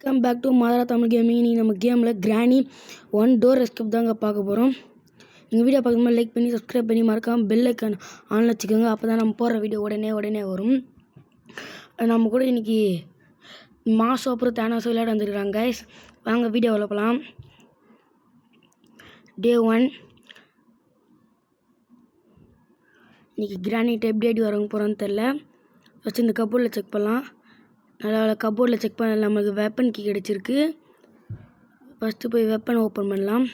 Welcome back to Mathara Tamil gaming. நீங்கள் நம்ம கேமில் கிராணி 1 டோர் எஸ்கேப் தாங்க பார்க்க போகிறோம். நீங்கள் வீடியோ பார்க்கும்போது லைக் பண்ணி சப்ஸ்கிரைப் பண்ணி மறக்காமல் பெல் ஐக்கான் ஆனில் வச்சுக்கோங்க. அப்போ தான் நம்ம போடுற வீடியோ உடனே வரும். நம்ம கூட இன்றைக்கி மாசம் அப்புறம் தேனாசோ விளையாட வந்துருக்குறாங்க கைஸ். வாங்க வீடியோவில் போகலாம். டே 1 இன்றைக்கி கிரானிட் எப்படி அடி வரவங்க போகிறோன்னு தெரில. ஃபஸ்ட்டு இந்த கபோர்டில் செக் பண்ணலாம். நல்லா கபோர்டில் செக் பண்ண நம்மளுக்கு வெப்பன் கீ கிடச்சிருக்கு. ஃபஸ்ட்டு போய் வெப்பன் ஓப்பன் பண்ணலாம்.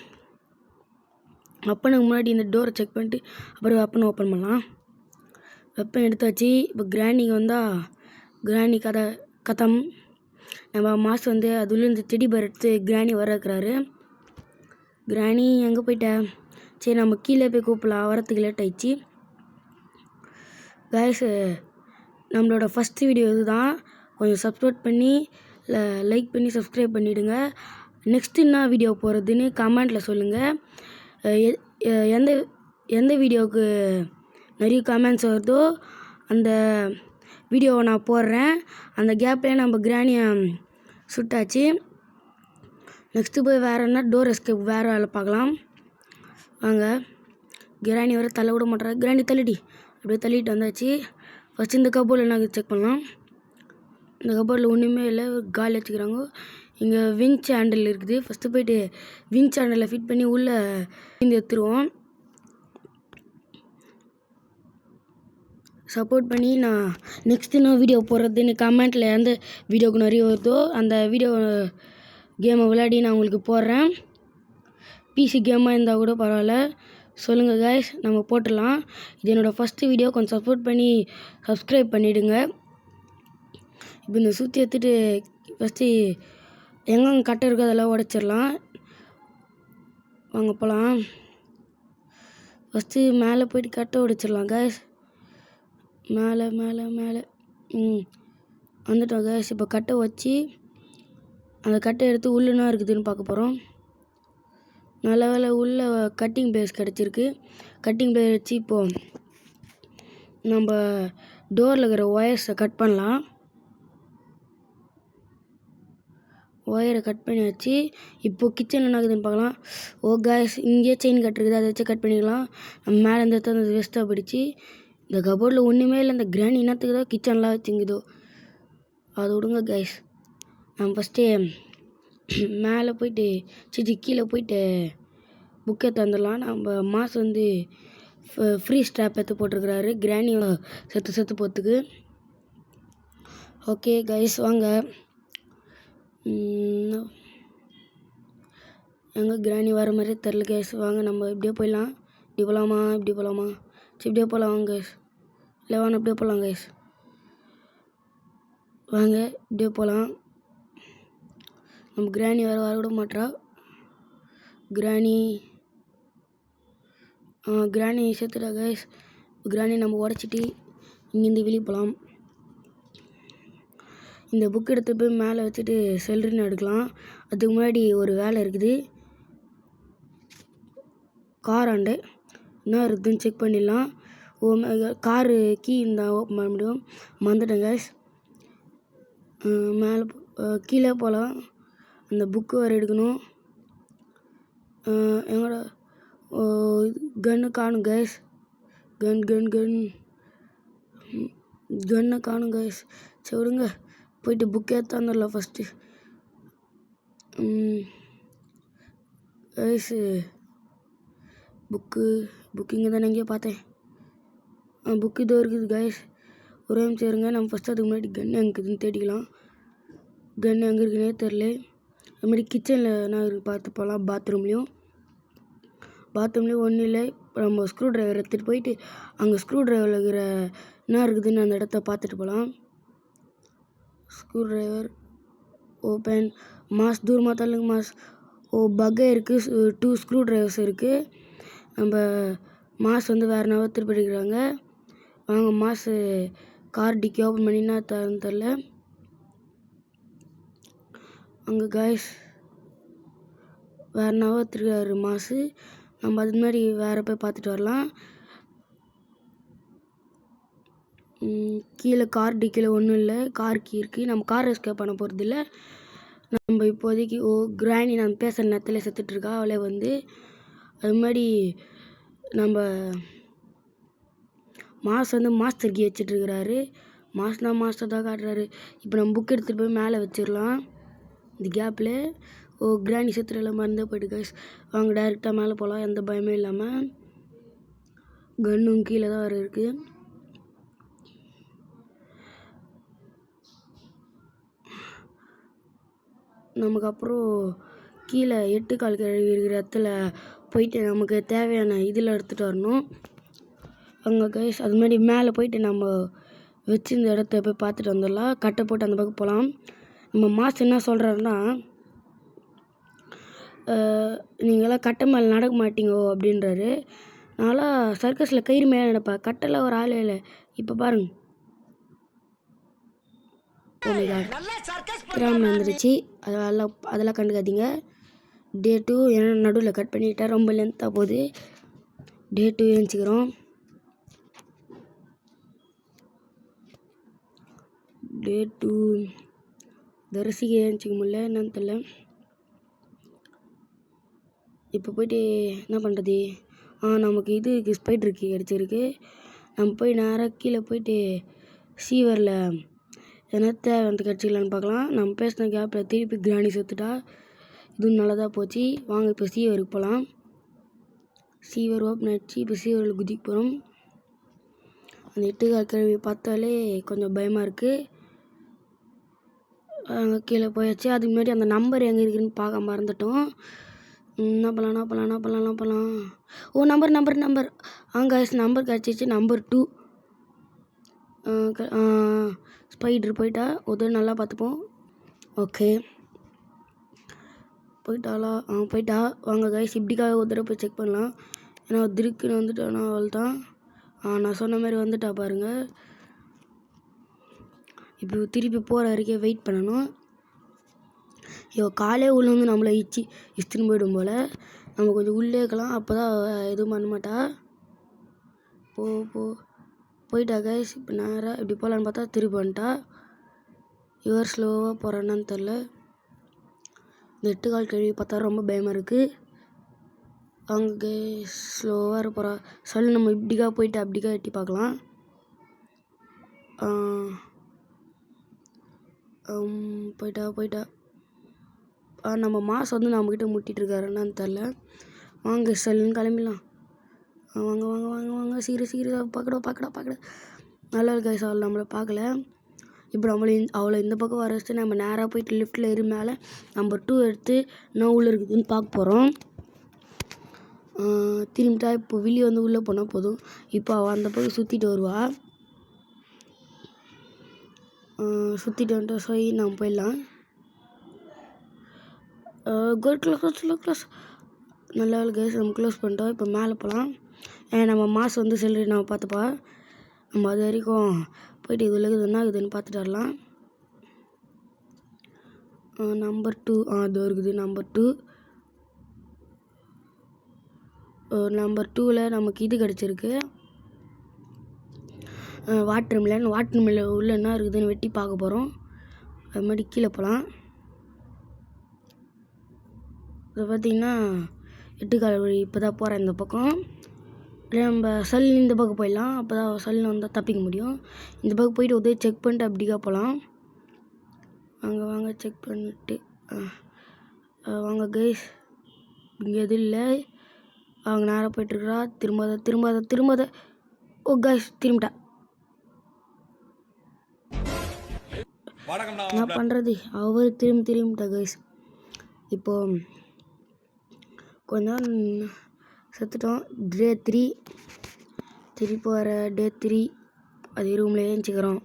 வெப்பனுக்கு முன்னாடி இந்த டோரை செக் பண்ணிட்டு அப்புறம் வெப்பன் ஓப்பன் பண்ணலாம். வெப்பன் எடுத்தாச்சு. இப்போ கிராண்டிக்கு வந்தால் கிராணி கதம் நம்ம மாதம் வந்து அதுல இந்த செடி பேர் எடுத்து கிராணி வர இருக்கிறாரு. கிராணி எங்கே போயிட்ட? சரி, நம்ம கீழே போய் கூப்பிடலாம். வரத்துக்கு லேட் ஆயிடுச்சு. கைஸ், நம்மளோட ஃபஸ்ட்டு வீடியோ இதுதான். கொஞ்சம் சப்ஸ்கிரைப் பண்ணி லைக் பண்ணி சப்ஸ்கிரைப் பண்ணிவிடுங்க. நெக்ஸ்ட்டு என்ன வீடியோ போகிறதுன்னு கமெண்ட்டில் சொல்லுங்கள். எந்த வீடியோவுக்கு நிறைய கமெண்ட்ஸ் வருதோ அந்த வீடியோவை நான் போடுறேன். அந்த கேப்லேயே நம்ம கிராணியை சுட்டாச்சு. நெக்ஸ்ட்டு போய் வேறு என்ன டோர் எஸ்கேப் வேறு வேலை பார்க்கலாம். வாங்க. கிராணி வர தள்ள விட மாட்டேறா. கிராணி தள்ளிடி. அப்படியே தள்ளிட்டு வந்தாச்சு. ஃபஸ்ட்டு இந்த கபோர்டில் என்ன செக் பண்ணலாம். இந்த கபோர்டில் ஒன்றுமே இல்லை, காலி வச்சுக்கிறாங்க. இங்கே விஞ்ச் ஹேண்டில் இருக்குது. ஃபஸ்ட்டு போய்ட்டு விஞ்ச் ஹேண்டில் ஃபிட் பண்ணி உள்ளே எடுத்துருவோம். சப்போர்ட் பண்ணி நான் நெக்ஸ்ட்டு நான் வீடியோ போடுறதுன்னு கமெண்ட்டில் எந்த வீடியோவுக்கு நிறைய வருதோ அந்த வீடியோ கேமை விளையாடி நான் உங்களுக்கு போடுறேன். பிசி கேமாக இருந்தால் கூட பரவாயில்ல, சொல்லுங்கள் கைஸ், நம்ம போட்டுடலாம். இது என்னோடய ஃபஸ்ட்டு வீடியோ. கொஞ்சம் சப்போர்ட் பண்ணி சப்ஸ்கிரைப் பண்ணிவிடுங்க. இப்போ இந்த சுற்றி எடுத்துகிட்டு ஃபஸ்ட்டு எங்கெங்கே கட்டை இருக்கோ அதெல்லாம் உடச்சிடலாம். வாங்க போகலாம். ஃபஸ்ட்டு மேலே போய்ட்டு கட்டை உடைச்சிடலாம் கைஸ். மேலே வந்துட்டோம் கைஸ். இப்போ கட்டை வச்சு அந்த கட்டை எடுத்து உள்ளுனா இருக்குதுன்னு பார்க்க போகிறோம். நல்ல வேலை உள்ள கட்டிங் பிளேஸ் கிடச்சிருக்கு. கட்டிங் பிளேஸ் வச்சு இப்போது நம்ம டோரில் இருக்கிற ஒயர்ஸை கட் பண்ணலாம். ஒயரை கட் பண்ணி வச்சு இப்போது கிச்சனில் என்ன ஆகுதுன்னு பார்க்கலாம். ஓ கைஸ், இங்கேயே செயின் கட்டுருக்குது, அதை வச்சு கட் பண்ணிக்கலாம். நம்ம மேலே இருந்து அந்த வேஸ்ட்டாக போயிடுச்சு. இந்த கபோர்டில் ஒன்றுமே இல்லை. இந்த கிராணி என்னத்துக்கு தான் கிச்சன்லாம் வச்சுங்குதோ அதை விடுங்க கைஸ். நம்ம ஃபஸ்ட்டு மேலே போயிட்டு கீழே போயிட்டு புக்கை தந்துடலாம். நம்ம மாதம் வந்து ஃப்ரீ ஸ்ட்ராப் எடுத்து போட்டிருக்கிறாரு கிராணி செத்து போகிறதுக்கு. ஓகே கைஸ், வாங்க. எங்கே கிராணி வர மாதிரியே தெரில கைஸ். வாங்க நம்ம இப்படியே போயிடலாம். இப்படி போகலாமா? சரி, இப்படியே போகலாம் வாங்க கைஸ். இல்லை வாங்க, அப்படியே போகலாம் கைஸ். வாங்க இப்படியே போகலாம். நம்ம கிராணி வர விட மாட்டா. கிராணி சேர்த்துட்டா கைஸ். கிராணி நம்ம உடச்சிட்டு இங்கேருந்து வெளியே போகலாம். இந்த புக் எடுத்து போய் மேலே வச்சுட்டு செல்லுன்னு எடுக்கலாம். அதுக்கு முன்னாடி ஒரு வேலை இருக்குது. காராண்டு என்ன இருக்குதுன்னு செக் பண்ணிடலாம். காரு கீ இருந்தால் ஓப்பன் பண்ண முடியும். மறந்துட்டேன் கைஸ். மேலே கீழே போகலாம். அந்த புக்கு வேறு எடுக்கணும். எங்களோட கன்னு காணும் கைஸ். கன்னை காணும் கைஸ். சரி விடுங்க, போயிட்டு புக்கே தந்துடலாம் ஃபஸ்ட்டு. கைஸு புக்கு இங்கே தானே எங்கேயோ பார்த்தேன். புக்கு இதோ இருக்குது கைஸ். ஒரே நிமிஷம் இருங்க. நம்ம ஃபஸ்ட்டு அதுக்கு முன்னாடி கன் எங்கே இருக்குதுன்னு தேடிக்கலாம். கன் எங்கே இருக்குன்னே தெரில. அதுமாதிரி கிச்சனில் நான் பார்த்து போகலாம். பாத்ரூம்லேயும் ஒன்றும் இல்லை. நம்ம ஸ்க்ரூ ட்ரைவர் எடுத்துகிட்டு போயிட்டு அங்கே ஸ்க்ரூ ட்ரைவரில் இருக்கிற என்ன இருக்குதுன்னு அந்த இடத்த பார்த்துட்டு போகலாம். Screw driver open. மாஸ் தூரமாக தள்ளுங்க மாஸ். பக்கே இருக்குது. 2 ஸ்க்ரூ ட்ரைவர்ஸ் இருக்குது. நம்ம மாஸ் வந்து வேறு நவத்தில் போயிருக்கிறாங்க. வாங்க மாசு கார் டிக்கி ஓப்பன் பண்ணினா தரன்னு தெரில. அங்கே கைஸ் வேறு நவத்திருக்காரு மாசு. நம்ம அது மாதிரி வேறு போய் பார்த்துட்டு வரலாம். கீழே கார் டிக்கியில் ஒன்றும் இல்லை. கார் கீ இருக்குது. நம்ம கார் எஸ்கேப் பண்ண போகிறது இல்லை. நம்ம இப்போதைக்கு கிராணி நம்ம பேசுகிற நேரத்தில் செத்துட்ருக்கா. அவளே வந்து அது மாதிரி நம்ம மாஸ் வந்து மாஸ்டர் கீ வச்சிட்ருக்கிறாரு. மாஸ்டர் தான் காட்டுறாரு. இப்போ நம்ம புக் எடுத்துகிட்டு போய் மேலே வச்சிடலாம். இந்த கேப்பில் கிராணி செத்துறல மறந்தே போய்ட்டு கைஸ். வாங்க டேரெக்டாக மேலே போகலாம், எந்த பயமே இல்லாமல். கன்னும் கீழே தான் வர இருக்குது. நமக்கு அப்புறம் கீழே 8 கால் கழுவி இருக்கிற இடத்துல போயிட்டு நமக்கு தேவையான இதில் எடுத்துகிட்டு வரணும். அங்கே கைஸ் அது மாதிரி மேலே போயிட்டு நம்ம வச்சிருந்த இடத்த போய் பார்த்துட்டு வந்துடலாம். கட்டை போட்டு அந்த பக்கம் போகலாம். நம்ம மாஸ்டர் என்ன சொல்கிறாருன்னா, நீங்களாம் கட்டை மேலே நடக்க மாட்டீங்கோ அப்படின்றாரு. நான்லாம் சர்க்கஸில் கயிறு மேலே நடப்பேன், கட்டையில் ஒரு ஆளே இல்லை. இப்போ பாருங்க, கிராமம் வந்துருச்சு. அதெல்லாம் கண்டுக்காதீங்க. டே 2 ஏன்னா நடுவில் கட் பண்ணிவிட்டேன், ரொம்ப லென்த்தாக போகுது. டே 2 ஏஞ்சிக்கிறோம். டே 2 தரிசிக்க ஏஞ்சிக்க முடியல, என்னன்னு தெரியல. இப்போ போய்ட்டு என்ன பண்ணுறது? நமக்கு இது ஸ்பைடர் கீ கிடச்சிருக்கு. நம்ம போய் நேராக கீழே போயிட்டு சீவரில் எதனா தேவையானது கிடச்சிக்கலான்னு பார்க்கலாம். நம்ம பேசின கேப்பில் திருப்பி கிராணி செத்துட்டா. இதுவும் நல்லதாக போச்சு. வாங்க இப்போ சீவருக்கு போகலாம். சீவர் ஓப்பன் ஆகிடுச்சு. இப்போ சீவரில் குதிக்க போகிறோம். அந்த 8 கால் கழுவி பார்த்தாலே கொஞ்சம் பயமாக இருக்குது. அங்கே கீழே போயாச்சு. அதுக்கு முன்னாடி அந்த நம்பர் எங்கே இருக்குதுன்னு பார்க்க மறந்துட்டோம். என்ன பண்ணலாம்? நம்பர் நம்பர் கிடச்சிச்சு. நம்பர் 2 ஸ்பைடர் போயிட்டா. ஒரு நல்லா பார்த்துப்போம். ஓகே, போயிட்டாளா? போயிட்டா. வாங்க கைஸ், இப்படிக்காக ஒரு தடவை போய் செக் பண்ணலாம். ஏன்னா திருக்குன்னு வந்துட்டானா அவள் தான். நான் சொன்ன மாதிரி வந்துட்டா பாருங்கள். இப்போ திருப்பி போகிற வரைக்கும் வெயிட் பண்ணணும். காலே உள்ளே வந்து நம்மளை இஸ்துன்னு போயிடும் போல். நம்ம கொஞ்சம் உள்ளே இருக்கலாம், அப்போ தான் எதுவும் பண்ண மாட்டா. போயிட்டா கைஸ். இப்போ நேராக இப்படி போகலான்னு பார்த்தா திருப்பி வந்துட்டா. இவர் ஸ்லோவாக போகிறான்னு தெரில. இந்த 8 கால் கழுவி பார்த்தா ரொம்ப பயமாக இருக்குது. அங்கே ஸ்லோவாக போகிறா. சொல்லி நம்ம இப்படிக்கா போயிட்டு அப்படிக்கா எட்டி பார்க்கலாம். போயிட்டா. நம்ம மாஸ் வந்து நம்மக்கிட்ட முட்டிகிட்ருக்காருன்னு தெரில. வாங்க சொல்லுன்னு கிளம்பிடலாம். வாங்க சீக்கிரம் பார்க்கடா. நல்லா கைஸ், அவள் நம்மளை பார்க்கல. இப்போ அவளை இந்த பக்கம் வர வச்சு நம்ம நேராக போயிட்டு லிஃப்ட்டில் ஏறி மேலே நம்பர் 2 எடுத்து என்ன உள்ளே இருக்குதுன்னு பார்க்க போகிறோம். திரும்பிட்டா. இப்போ வெளியே வந்து உள்ளே போனால் போதும். இப்போ அவள் அந்த பக்கம் சுற்றிட்டு வருவாள். சுற்றிட்டு வந்துட்டு சொல்லி நம்ம போயிடலாம். க்ளோஸ். நல்ல கைஸ், நம்ம க்ளோஸ் பண்ணிட்டோம். இப்போ மேலே போகலாம். நம்ம மாஸ் வந்து செல்லு நம்ம பார்த்துப்பா. நம்ம அது வரைக்கும் போயிட்டு இது இருக்குது என்ன இருக்குதுன்னு பார்த்துட்டு வரலாம். நம்பர் 2 அது இருக்குது. நம்பர் 2ல் நமக்கு இது கிடச்சிருக்கு, வாட்டர் மில்லன் உள்ள என்ன இருக்குதுன்னு வெட்டி பார்க்க போகிறோம். அது மாதிரி கீழே போகலாம். இப்போ பார்த்திங்கன்னா 8 கால் வழி இப்போ தான் போகிறேன் இந்த பக்கம். நம்ம சல்லு இந்த பக்கம் போயிடலாம், அப்போ தான் சல்லில் வந்தால் தப்பிக்க முடியும். இந்த பக்கம் போயிட்டு உதவி செக் பண்ணிட்டு அப்படிக்கா போகலாம். வாங்க செக் பண்ணிட்டு வாங்க கைஸ். இங்கே எதுவும் இல்லை. அவங்க நேராக போய்ட்டுருக்குறா. திரும்பாத. கைஸ் திரும்பிட்டா. என்ன பண்ணுறது? அவர் திரும்பிட்டா கைஸ். இப்போது கொஞ்சம் செத்துட்டோம். டே 3 திருப்பி வர. டே 3 அதே ரூமில் ஏஞ்சிக்கிறோம்.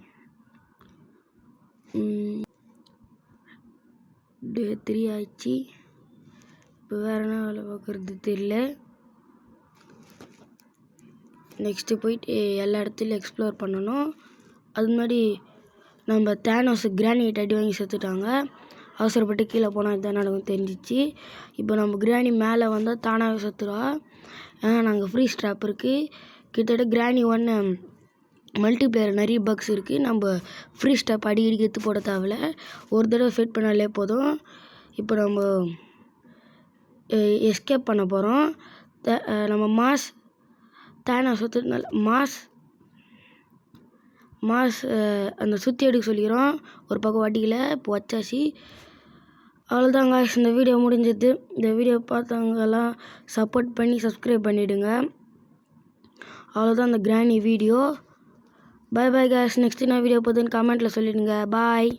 டே 3 ஆயிடுச்சு. இப்போ வேறு என்ன வேலை பார்க்குறது தெரியல. நெக்ஸ்ட்டு போயிட்டு எல்லா இடத்துலையும் எக்ஸ்ப்ளோர் பண்ணணும். அது முன்னாடி நம்ம தேனோஸ் கிரானைட் அடி வாங்கி செத்துட்டாங்க. அவசரப்பட்டு கீழே போனால் இதுதான் நடக்கும் தெரிஞ்சிச்சு. இப்போ நம்ம கிராணி மேலே வந்தால் தானாகவே செத்துருவா. ஏன்னா நாங்கள் ஃப்ரீ ஸ்ட்ராப் இருக்குது. கிட்டத்தட்ட கிராணி 1 மல்டிப்ளேயர் நிறைய பக்ஸ் இருக்குது. நம்ம ஃப்ரீ ஸ்டாப் அடிக்கடி எடுத்து போட தேவையில்ல, ஒரு தடவை ஃபைட் பண்ணாலே போதும். இப்போ நம்ம எஸ்கேப் பண்ண போகிறோம். நம்ம மாஸ் தேனா சுற்றுனால மாஸ் அந்த சுற்றி எடுக்க சொல்லிக்கிறோம். ஒரு பக்கம் வட்டிக்கல இப்போ வச்சாச்சு. அவ்வளோதாங்க, இந்த வீடியோ முடிஞ்சது. இந்த வீடியோ பார்த்தவங்கெல்லாம் சப்போர்ட் பண்ணி சப்ஸ்கிரைப் பண்ணிவிடுங்க. அவ்வளோதான் இந்த கிராணி வீடியோ. பாய் பாய் காய்ஸ். நெக்ஸ்ட்டு நான் வீடியோ பார்த்துன்னு கமெண்ட்டில் சொல்லிவிடுங்க. பாய்.